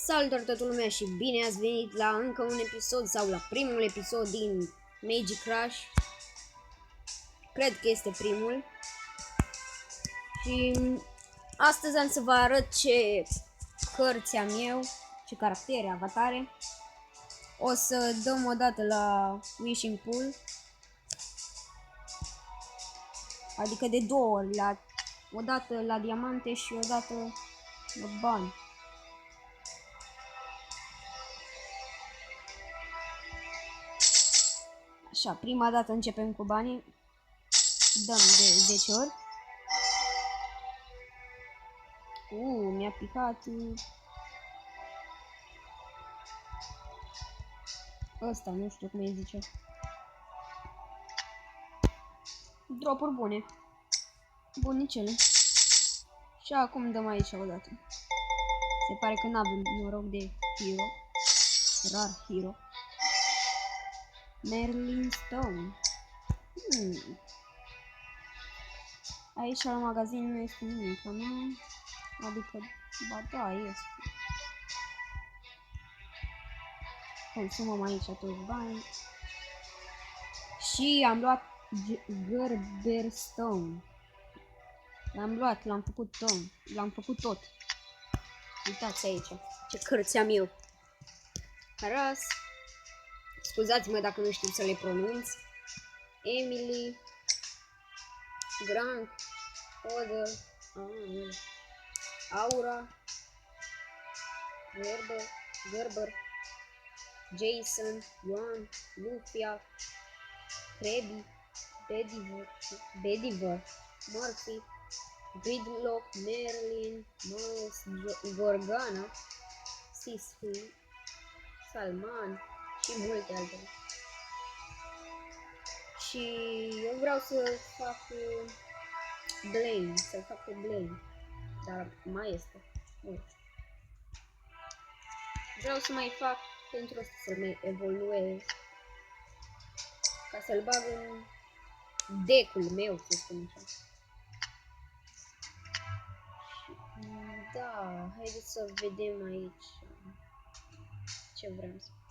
Salutare toată lumea și bine ați venit la încă un episod sau la primul episod din Magic Crush. Cred că este primul. Și astăzi am să vă arăt ce cărți am eu, ce caractere, avatare. O să dăm o dată la Wishing Pool. Adică de două ori, o dată la diamante și o dată la bani. Așa, prima dată începem cu banii. Dăm de 10 ori. Mi-a picat ăsta, nu știu cum îi zice. Dropuri bune. Bunicele. Și acum dăm aici o dată. Se pare că n-avem noroc de hero. Rar hero. Merlin Stone. Aici la magazin nu este nimic, nu? Adică, ba da, este. Consumăm aici toți banii. Și am luat Gerberstone. L-am luat, l-am făcut tot. Uitați aici, ce cărți am eu. Haras. Scuzați-mă dacă nu știu să le pronunț. Emily. Grant. Oder. Aura. Gerber. Jason. Ioan. Lufia. Krabby. Bediver. Murphy. Gridlock. Merlin. Mouse. Gorgana. Sisfi. Salman. Și multe altele. Și eu vreau să fac Blaine, să-l fac pe Blaine. Dar mai este. Vreau să mai fac pentru asta, să mai evoluez. Ca să-l bag în deck-ul meu, să spun așa. Da, haideți să vedem aici ce vrem să fac.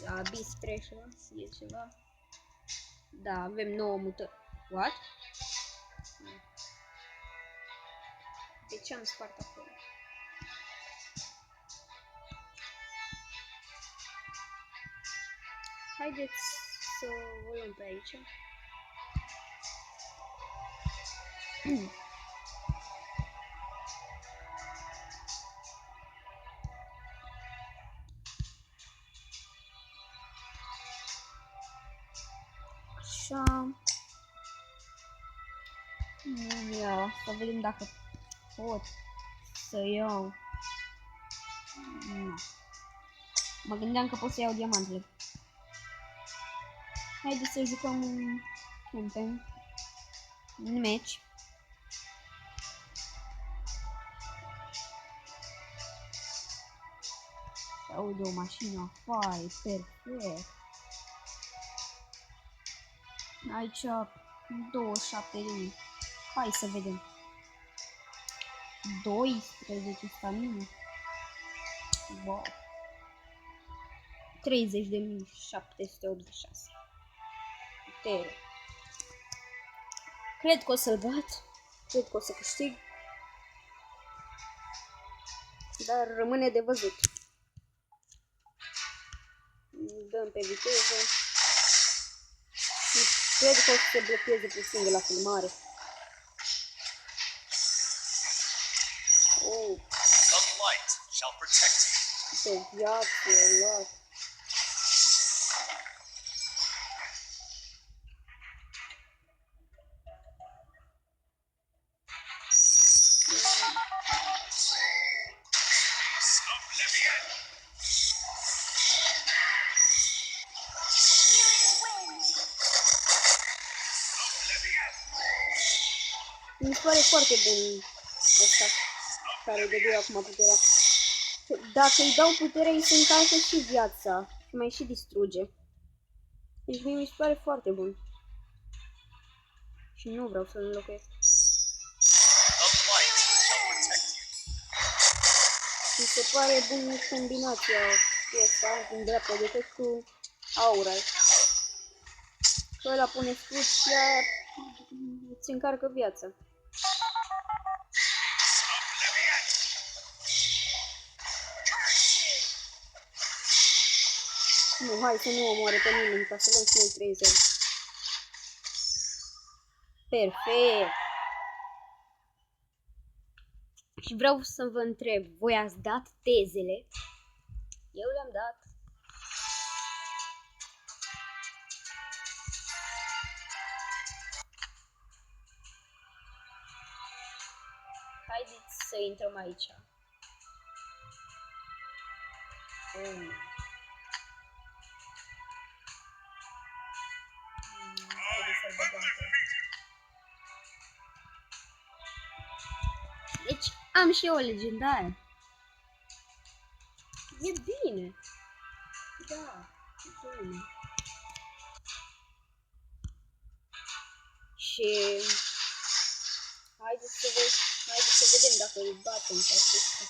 La Abyss Treasure e ceva. Da, avem 9 mutări. What? De ce am spart acolo? Haideți să o luăm pe aici. Așa. Ia, să vedem dacă pot să iau. Mă gândeam că pot să iau diamantele. Haideți să jucăm un match. Se aude o mașină afară, perfect. Aici 27.000. Hai să vedem. 12 stamina. Wow. 30.786. Putere. Cred că o să-l bat. Cred că o să câștig. Dar rămâne de văzut. Dăm pe viteză. Și cred că o să se blocheze puțin de la filmare. Pe viață, luat. Mi se pare foarte bun ăsta care dădea acum puterea. Dacă îi dau puterea, îi se încarcă și viața și mai și distruge. Deci mie mi se pare foarte bun. Și nu vreau să-l înlocuiesc. Mi se pare bună combinația cu asta, din dreapta de tot cu aura. Că ăla pune scut și aia îți încarcă viața. Nu, hai să nu omoare pe nimeni, ca să luăm și noi 3-0. Perfect! Și vreau să vă întreb, voi ați dat tezele? Eu le-am dat. Haideți să intrăm aici. Haideți să-l băgăm pe. Deci am și eu o legendară. E bine. Da, e bine. Și haideți să vedem dacă îi batem pe acesta.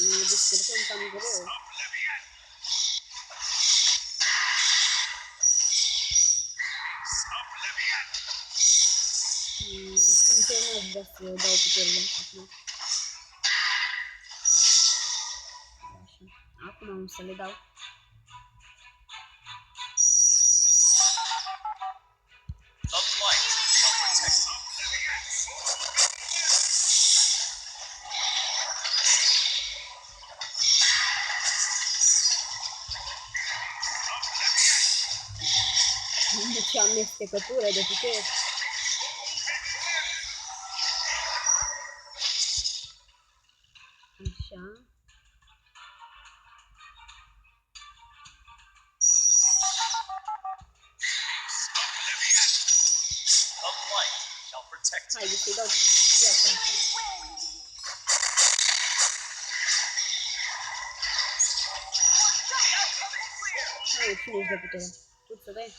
Ne descurcăm cam greu. Sincer, nu aș vrea să dau puterile acum. Așa. Acum am să le dau. Ce amestecătură de putere. Așa. Haide să-i dau viața. Hai, cine-și dă puterea? Tu să vezi?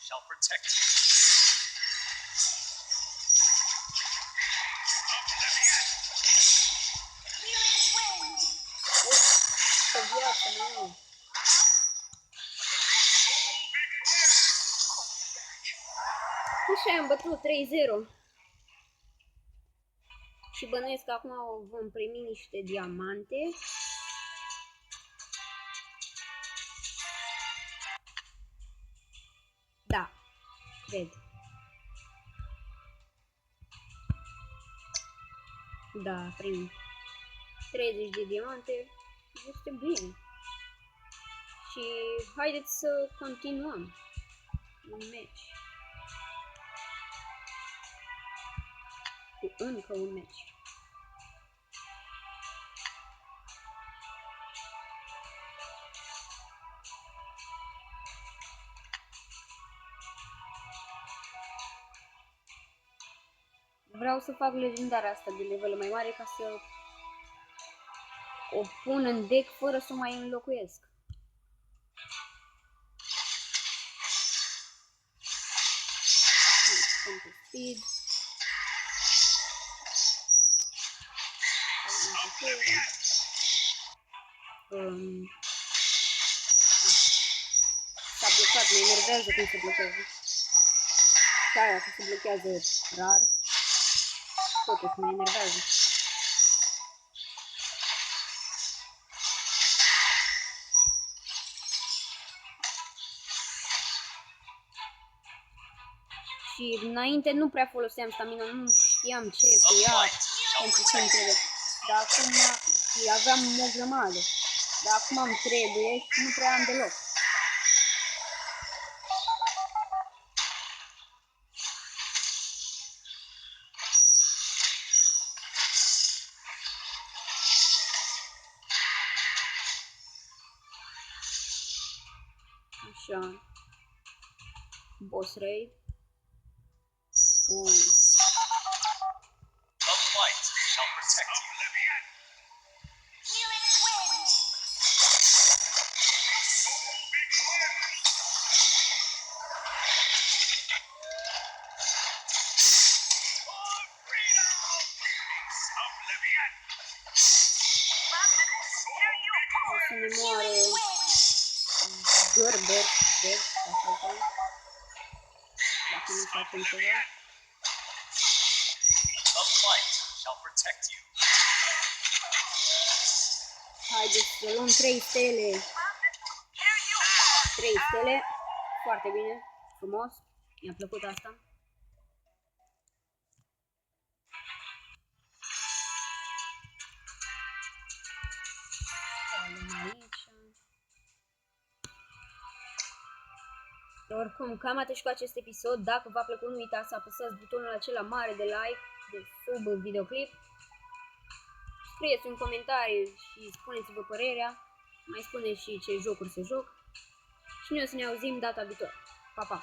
Shall protect you. Că viață, nu. Așa am bătut 3-0. Și bănuiesc că acum vom primi niște diamante. Da, cred. Da, primim 30 de diamante. Este bine. Și haideți să continuăm un meci. Cu încă un meci. Vreau să fac legendarea asta de level mai mare ca să o pun în deck fără să o mai înlocuiesc. Speed. S-a blocat, mă enervează când se blochează. Și aia că se blochează rar. Totuși mă enervează. Și înainte nu prea foloseam stamina, nu știam ce cu ea, pentru ce îmi trebuie. Dar acum aveam o grămadă. Dar acum îmi trebuie și nu prea am deloc. Așa. Boss raid. The light shall protect you. Healing wind. să ne moară Gerber, cred, așa că, dacă nu facem ceva. The light shall protect you. Haideți să luăm 3 stele. 3 stele. Foarte bine. Frumos. Mi-a plăcut asta. Aici. Oricum, cam atât și cu acest episod. Dacă v-a plăcut, nu uitați să apăsați butonul acela mare de like de sub videoclip. Scrieți un comentariu și spuneți-vă părerea. Mai spuneți și ce jocuri să joc. Și noi o să ne auzim data viitoare. Pa, pa!